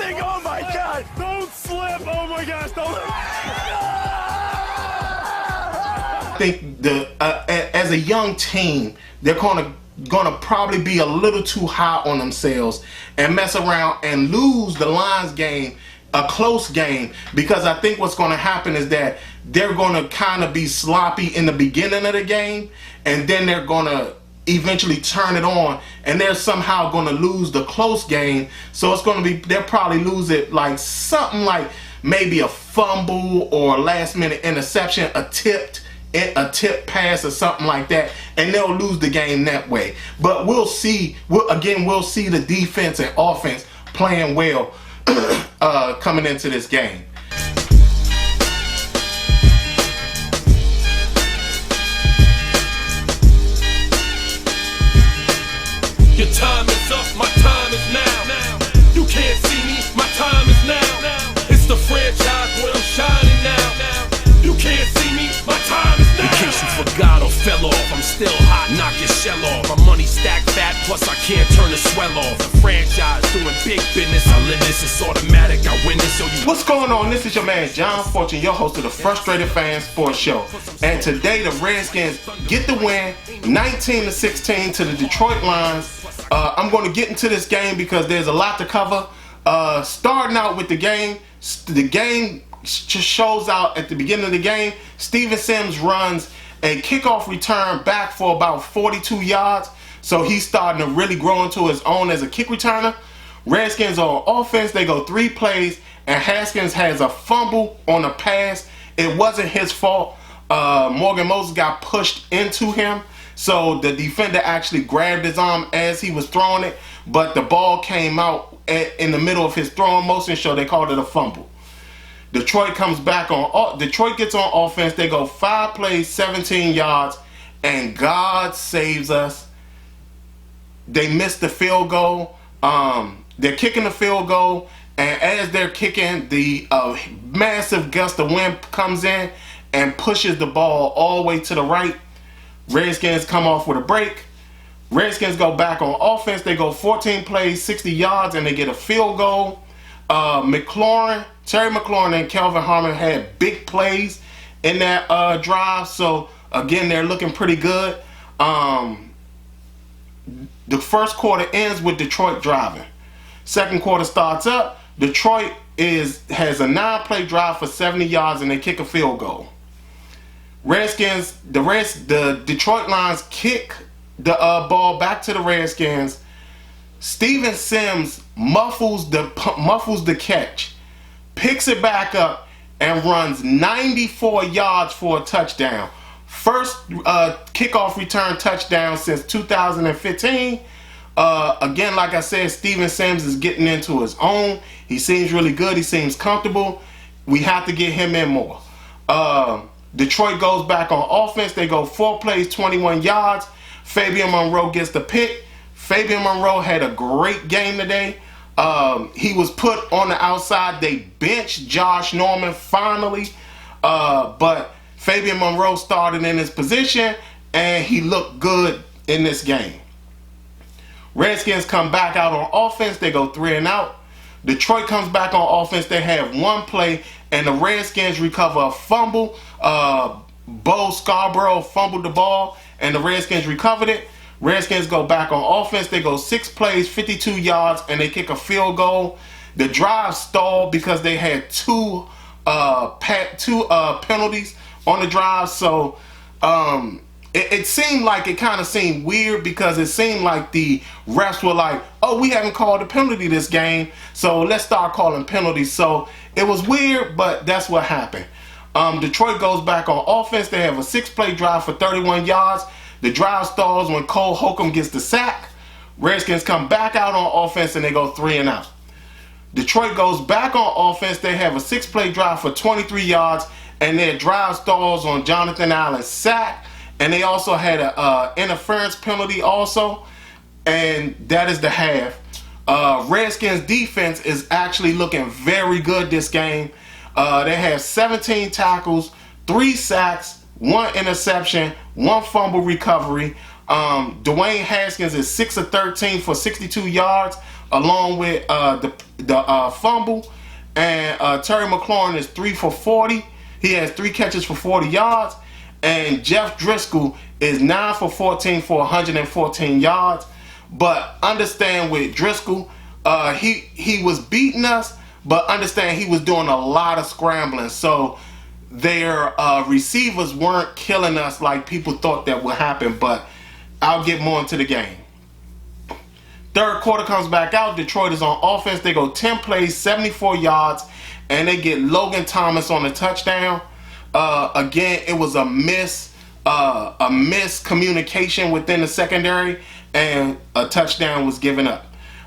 thing. Oh my God! Don't slip! Oh my gosh! Don't. I think as a young team, they're gonna probably be a little too high on themselves and mess around and lose the Lions game, a close game, because I think what's gonna happen is that they're gonna kind of be sloppy in the beginning of the game, and then they're gonna eventually turn it on, and they're somehow gonna lose the close game. So it's gonna be, they'll probably lose it like something like maybe a fumble or a last minute interception, a tip pass or something like that, and they'll lose the game that way. But we'll see. We'll see the defense and offense playing well coming into this game. Your time is up, my time is now. You can't see me, my time is now. It's the franchise where I'm shining now. You can't see me, my time is now. In case you forgot or fell off, I'm still hot, knock your shell off. My money stacked fat, plus I can't turn the swell off. The franchise doing big business, I live this, it's automatic, I win this, so you... What's going on? This is your man John Fortune, your host of the Frustrated Fan Sports Show. And today the Redskins get the win, 19-16 to the Detroit Lions. I'm going to get into this game because there's a lot to cover. Starting out with the game just shows out at the beginning of the game. Steven Sims runs a kickoff return back for about 42 yards. So he's starting to really grow into his own as a kick returner. Redskins on offense, they go 3 plays, and Haskins has a fumble on a pass. It wasn't his fault. Morgan Moses got pushed into him. So the defender actually grabbed his arm as he was throwing it, but the ball came out in the middle of his throwing motion, so they called it a fumble. Detroit gets on offense. They go 5 plays, 17 yards, and God saves us. They missed the field goal. They're kicking the field goal, and as they're kicking, the massive gust of wind comes in and pushes the ball all the way to the right. Redskins come off with a break. Redskins go back on offense. They go 14 plays, 60 yards, and they get a field goal. Terry McLaurin and Kelvin Harmon had big plays in that drive. So, again, they're looking pretty good. The first quarter ends with Detroit driving. Second quarter starts up. Detroit has a 9-play drive for 70 yards, and they kick a field goal. The Detroit Lions kick the ball back to the Redskins. Steven Sims muffles the catch, picks it back up, and runs 94 yards for a touchdown. First kickoff return touchdown since 2015. Again, like I said, Steven Sims is getting into his own. He seems really good. He seems comfortable. We have to get him in more. Detroit goes back on offense. They go 4 plays, 21 yards. Fabian Monroe gets the pick. Fabian Monroe had a great game today. He was put on the outside. They benched Josh Norman finally. But Fabian Monroe started in his position, and he looked good in this game. Redskins come back out on offense. They go 3 and out. Detroit comes back on offense. They have 1 play, and the Redskins recover a fumble. Bo Scarborough fumbled the ball, and the Redskins recovered it. Redskins go back on offense. They go 6 plays, 52 yards, and they kick a field goal. The drive stalled because they had two penalties on the drive. So it seemed like, it kind of seemed weird because it seemed like the refs were like, oh, we haven't called a penalty this game, so let's start calling penalties. So it was weird, but that's what happened. Detroit goes back on offense. They have a 6-play drive for 31 yards. The drive stalls when Cole Holcomb gets the sack. Redskins come back out on offense, and they go 3 and out. Detroit goes back on offense. They have a 6-play drive for 23 yards, and their drive stalls on Jonathan Allen's sack. And they also had an interference penalty also, and that is the half. Redskins defense is actually looking very good this game. They have 17 tackles, 3 sacks, 1 interception, 1 fumble recovery. Dwayne Haskins is 6 of 13 for 62 yards, along with the fumble. And Terry McLaurin is 3 for 40. He has 3 catches for 40 yards. And Jeff Driscoll is 9 for 14 for 114 yards. But understand with Driscoll, he was beating us, but understand he was doing a lot of scrambling. So their receivers weren't killing us like people thought that would happen. But I'll get more into the game. Third quarter comes back out. Detroit is on offense. They go 10 plays, 74 yards, and they get Logan Thomas on the touchdown. Again, it was a miscommunication within the secondary, and a touchdown was given up.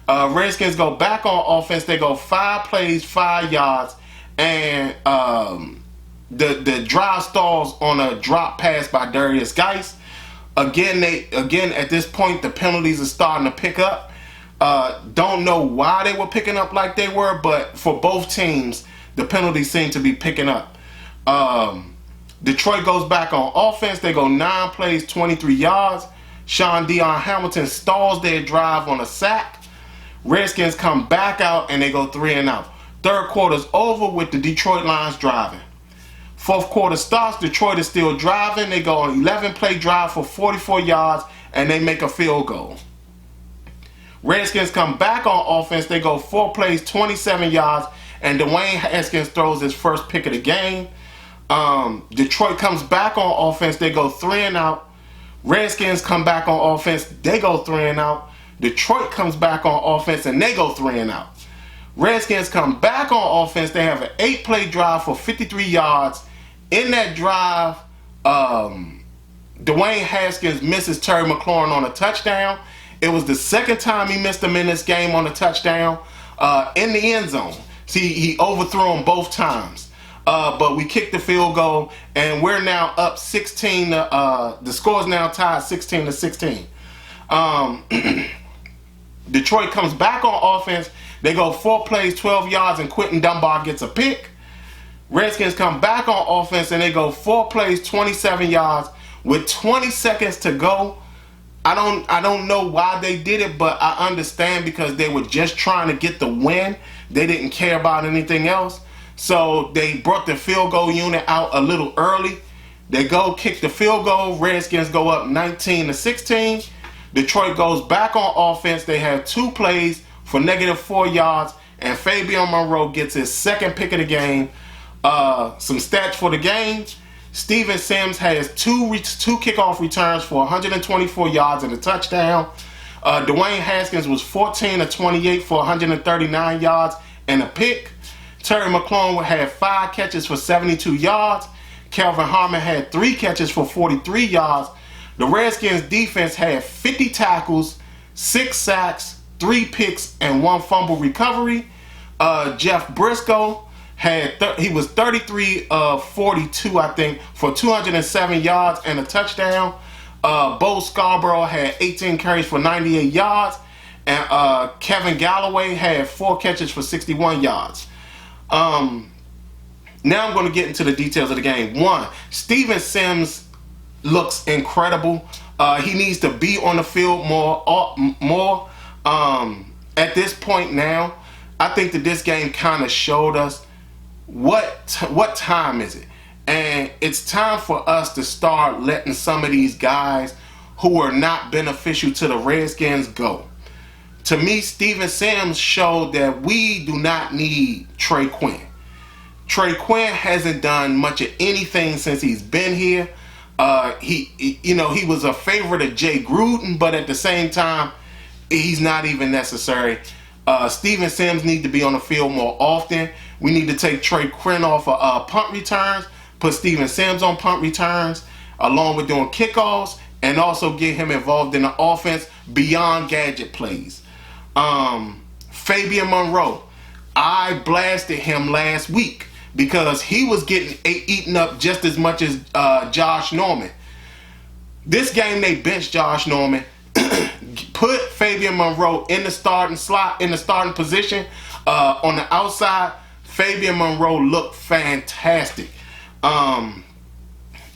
Redskins go back on offense. They go 5 plays, 5 yards, and the drive stalls on a drop pass by Darius Geis. Again, at this point, the penalties are starting to pick up. Don't know why they were picking up like they were, but for both teams, the penalties seem to be picking up. Detroit goes back on offense. They go 9 plays, 23 yards. Sean Dion Hamilton stalls their drive on a sack. Redskins come back out and they go 3 and out. Third quarter's over with the Detroit Lions driving. Fourth quarter starts. Detroit is still driving. They go on 11-play drive for 44 yards and they make a field goal. Redskins come back on offense. They go 4 plays, 27 yards, and Dwayne Haskins throws his first pick of the game. Detroit comes back on offense. They go 3 and out. Redskins come back on offense. They go 3 and out. Detroit comes back on offense and they go 3 and out. Redskins come back on offense. They have an 8-play drive for 53 yards. In that drive, Dwayne Haskins misses Terry McLaurin on a touchdown. It was the second time he missed him in this game on a touchdown in the end zone. See, he overthrew him both times. But we kicked the field goal, and we're now up 16. The score is now tied 16-16. Detroit comes back on offense. They go 4 plays, 12 yards, and Quentin Dunbar gets a pick. Redskins come back on offense, and they go 4 plays, 27 yards. With 20 seconds to go, I don't know why they did it, but I understand because they were just trying to get the win. They didn't care about anything else. So they brought the field goal unit out a little early. They go kick the field goal. Redskins go up 19-16. Detroit goes back on offense. They have 2 plays for -4 yards, and Fabian Monroe gets his second pick of the game. Some stats for the game. Steven Sims has 2 kickoff returns for 124 yards and a touchdown. Dwayne Haskins was 14 of 28 for 139 yards and a pick. Terry McLaurin had 5 catches for 72 yards. Kelvin Harmon had 3 catches for 43 yards. The Redskins defense had 50 tackles, 6 sacks, 3 picks, and 1 fumble recovery. Jeff Briscoe he was 33 of 42, I think, for 207 yards and a touchdown. Bo Scarborough had 18 carries for 98 yards. And Kevin Galloway had 4 catches for 61 yards. Now I'm going to get into the details of the game. 1, Steven Sims looks incredible. He needs to be on the field more. At this point now, I think that this game kind of showed us what time is it, and it's time for us to start letting some of these guys who are not beneficial to the Redskins go. To me, Steven Sims showed that we do not need Trey Quinn. Trey Quinn hasn't done much of anything since he's been here. He was a favorite of Jay Gruden, but at the same time, he's not even necessary. Steven Sims needs to be on the field more often. We need to take Trey Quinn off of punt returns, put Steven Sims on punt returns, along with doing kickoffs, and also get him involved in the offense beyond gadget plays. Fabian Monroe, I blasted him last week because he was getting eaten up just as much as Josh Norman. This game they benched Josh Norman, put Fabian Monroe in the starting slot, in the starting position on the outside. Fabian Monroe looked fantastic.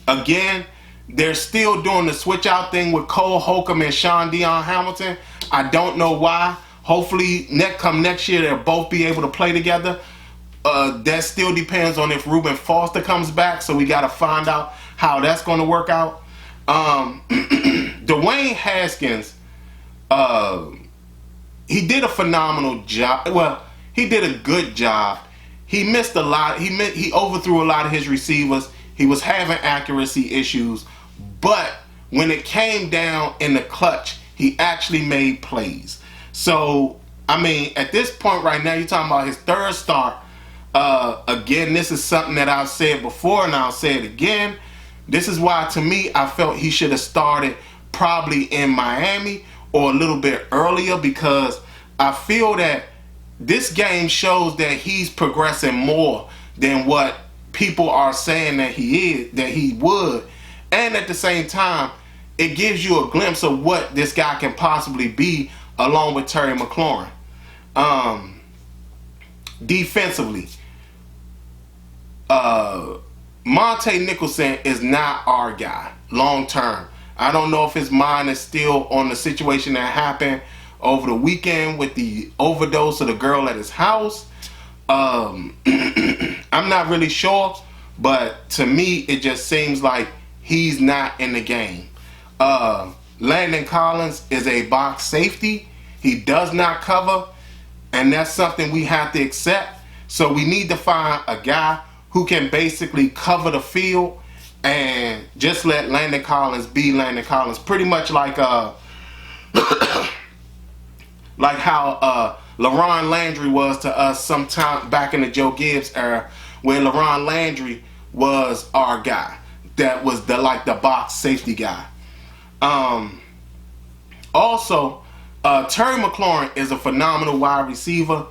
Again, they're still doing the switch out thing with Cole Holcomb and Sean Dion Hamilton. I don't know why, Hopefully, come next year, they'll both be able to play together. That still depends on if Reuben Foster comes back, so we got to find out how that's going to work out. Dwayne Haskins, he did a phenomenal job. Well, he did a good job. He missed a lot. He overthrew a lot of his receivers. He was having accuracy issues, but when it came down in the clutch, he actually made plays. So, I mean, at this point right now, you're talking about his third start. Again, this is something that I've said before, and I'll say it again. This is why, to me, I felt he should have started probably in Miami or a little bit earlier, because I feel that this game shows that he's progressing more than what people are saying that he would. And at the same time, it gives you a glimpse of what this guy can possibly be along with Terry McLaurin. Defensively, Monte Nicholson is not our guy long term. I don't know if his mind is still on the situation that happened over the weekend with the overdose of the girl at his house. I'm not really sure, but to me, it just seems like he's not in the game. Landon Collins is a box safety. He does not cover, and that's something we have to accept. So we need to find a guy who can basically cover the field and just let Landon Collins be Landon Collins. Pretty much like like how LaRon Landry was to us sometime back in the Joe Gibbs era, where LaRon Landry was our guy. That was the box safety guy. Also, Terry McLaurin is a phenomenal wide receiver.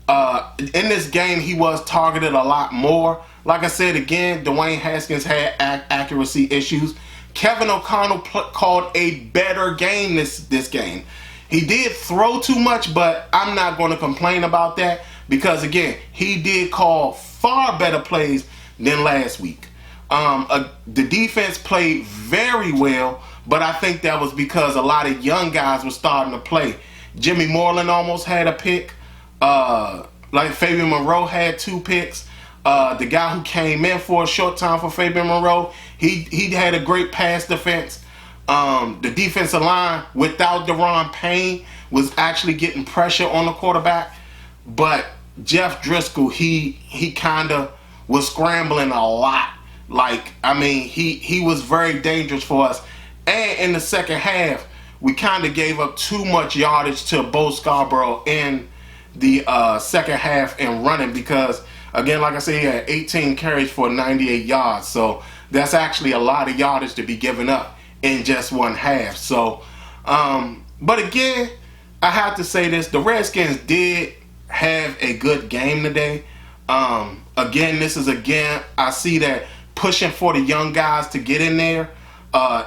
In this game, he was targeted a lot more. Like I said again, Dwayne Haskins had accuracy issues. Kevin O'Connell called a better game this game. He did throw too much, but I'm not going to complain about that, because again, he did call far better plays than last week. The defense played very well, but I think that was because a lot of young guys were starting to play. Jimmy Moreland almost had a pick. Like Fabian Moreau had 2 picks. The guy who came in for a short time for Fabian Moreau, he had a great pass defense. The defensive line without Deron Payne was actually getting pressure on the quarterback, but Jeff Driscoll, he kind of was scrambling a lot. Like, I mean, he was very dangerous for us. And in the second half, we kind of gave up too much yardage to Bo Scarborough in the second half in running, because, again, like I said, he had 18 carries for 98 yards. So that's actually a lot of yardage to be given up in just one half. So, but again, I have to say this. The Redskins did have a good game today. Again, I see that pushing for the young guys to get in there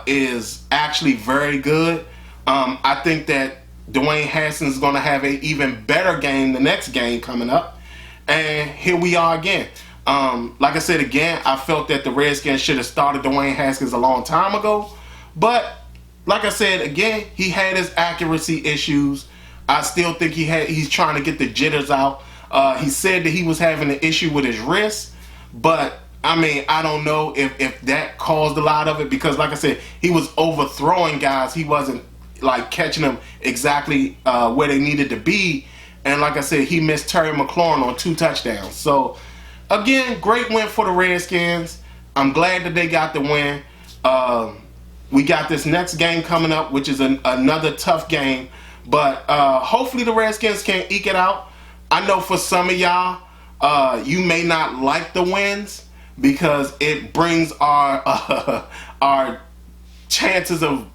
is actually very good. I think that Dwayne Haskins is going to have an even better game the next game coming up. And here we are again. Like I said again, I felt that the Redskins should have started Dwayne Haskins a long time ago. But like I said again, he had his accuracy issues. I still think he's trying to get the jitters out. He said that he was having an issue with his wrist, but I mean, I don't know if that caused a lot of it, because like I said, he was overthrowing guys. He wasn't like catching them exactly where they needed to be. And like I said, he missed Terry McLaurin on 2 touchdowns. So again, great win for the Redskins. I'm glad that they got the win. We got this next game coming up, which is another tough game. But hopefully the Redskins can eke it out. I know for some of y'all, you may not like the wins, because it brings our chances of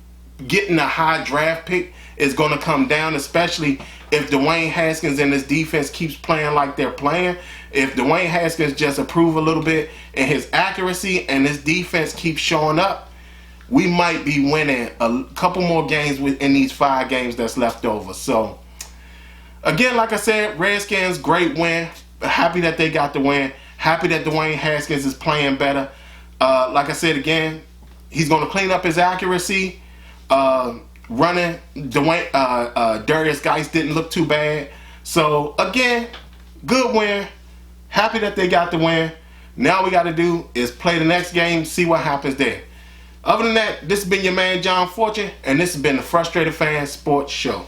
getting a high draft pick is going to come down, especially if Dwayne Haskins and his defense keeps playing like they're playing. If Dwayne Haskins just improve a little bit in his accuracy and his defense keeps showing up, we might be winning a couple more games in these 5 games that's left over. So, again, like I said, Redskins, great win. Happy that they got the win. Happy that Dwayne Haskins is playing better. Like I said again, he's going to clean up his accuracy. running Darius Geis didn't look too bad. So again, good win. Happy that they got the win. Now we got to do is play the next game, see what happens there. Other than that, this has been your man John Fortune, and this has been the Frustrated Fan Sports Show.